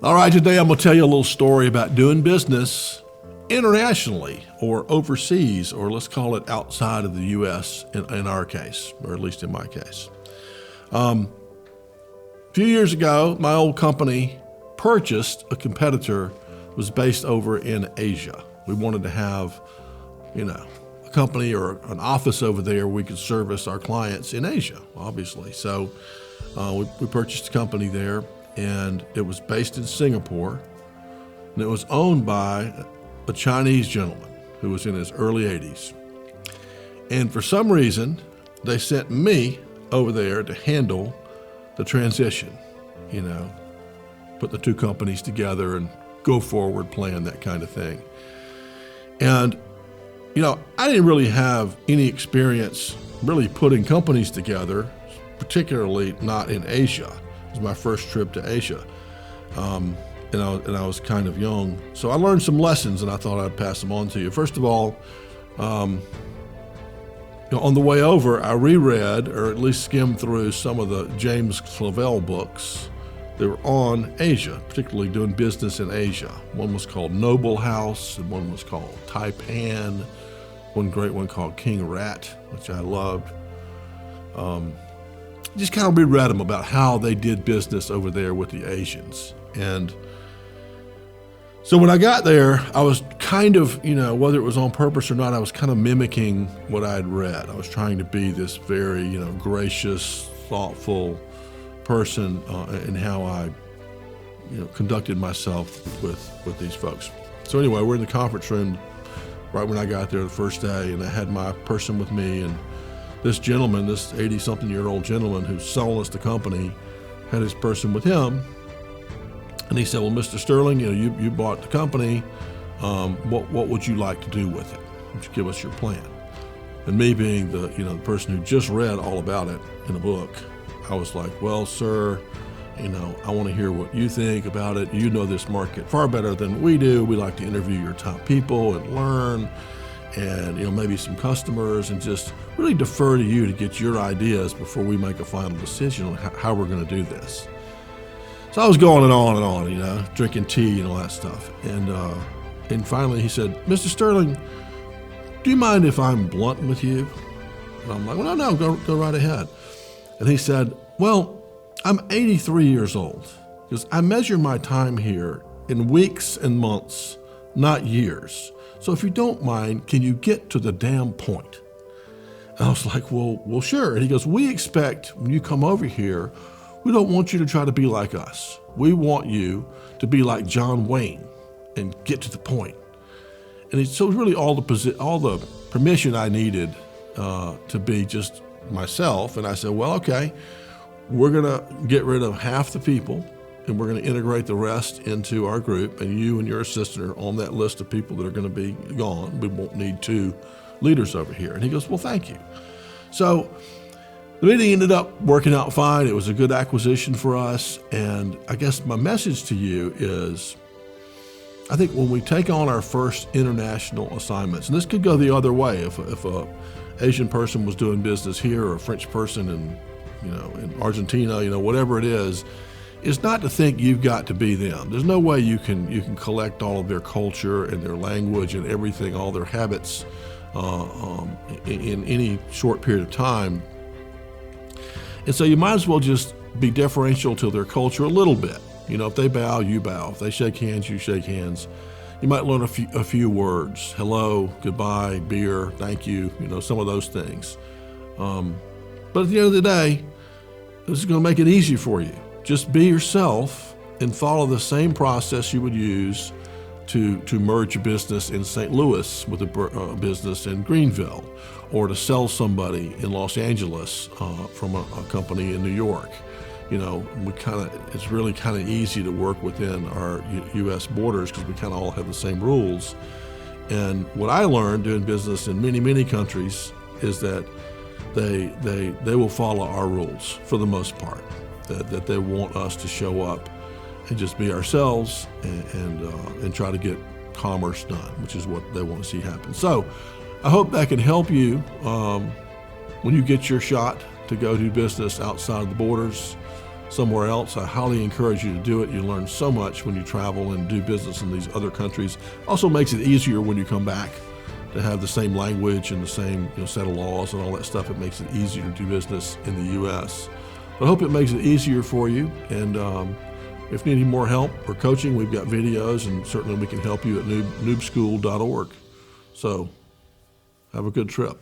All right, today I'm going to tell you a little story about doing business internationally or overseas, or let's call it outside of the U.S. in our case, or at least in my case. A few years ago, my old company purchased a competitor that was based over in Asia. We wanted to have, a company or an office over there where we could service our clients in Asia, obviously. So we purchased a company there, and it was based in Singapore, and it was owned by a Chinese gentleman who was in his early 80s. And for some reason, they sent me over there to handle the transition, put the two companies together and go forward plan, that kind of thing. And, I didn't really have any experience really putting companies together, particularly not in Asia. It was my first trip to Asia. And I was kind of young. So I learned some lessons, and I thought I'd pass them on to you. First of all, on the way over, I reread, or at least skimmed through some of the James Clavell books that were on Asia, particularly doing business in Asia. One was called Noble House, and one was called Taipan, one great one called King Rat, which I loved. Just kind of reread them about how they did business over there with the Asians. And so when I got there, I was kind of, whether it was on purpose or not, I was kind of mimicking what I had read. I was trying to be this very, gracious, thoughtful person in how I, conducted myself with these folks. So anyway, we're in the conference room right when I got there the first day, and I had my person with me, and this gentleman, this 80-something-year-old gentleman who's selling us the company, had his person with him. And he said, well, Mr. Sterling, you bought the company. What would you like to do with it? Would you give us your plan? And me being the person who just read all about it in a book, I was like, well, sir, I want to hear what you think about it. You know this market far better than we do. We like to interview your top people and learn, and maybe some customers, and just really defer to you to get your ideas before we make a final decision on how we're going to do this. So I was going and on, drinking tea and all that stuff. And finally he said, Mr. Sterling, do you mind if I'm blunt with you? And I'm like, well, no, go right ahead. And he said, well, I'm 83 years old, because I measure my time here in weeks and months, not years. So if you don't mind, can you get to the damn point? And I was like, well, sure. And he goes, we expect when you come over here, we don't want you to try to be like us. We want you to be like John Wayne and get to the point. And so it was really all the permission I needed to be just myself. And I said, well, okay, we're going to get rid of half the people, and we're going to integrate the rest into our group. And you and your assistant are on that list of people that are going to be gone. We won't need two leaders over here. And he goes, well, thank you. So the meeting ended up working out fine. It was a good acquisition for us. And I guess my message to you is, I think when we take on our first international assignments, and this could go the other way, if a Asian person was doing business here, or a French person in Argentina, whatever it is not to think you've got to be them. There's no way you can collect all of their culture and their language and everything, all their habits in any short period of time. And so you might as well just be deferential to their culture a little bit. If they bow, you bow. If they shake hands, you shake hands. You might learn a few words: hello, goodbye, beer, thank you. Some of those things. But at the end of the day, this is going to make it easy for you. Just be yourself and follow the same process you would use to merge a business in St. Louis with a business in Greenville, or to sell somebody in Los Angeles from a company in New York. It's really kind of easy to work within our U.S. borders, because we kind of all have the same rules. And what I learned doing business in many, many countries is that they will follow our rules for the most part, that they want us to show up and just be ourselves and try to get commerce done, which is what they want to see happen. So I hope that can help you when you get your shot to go do business outside of the borders. somewhere else, I highly encourage you to do it. You learn so much when you travel and do business in these other countries. Also makes it easier when you come back to have the same language and the same set of laws and all that stuff. It makes it easier to do business in the U.S. But I hope it makes it easier for you. And if you need any more help or coaching, we've got videos, and certainly we can help you at noobschool.org. So have a good trip.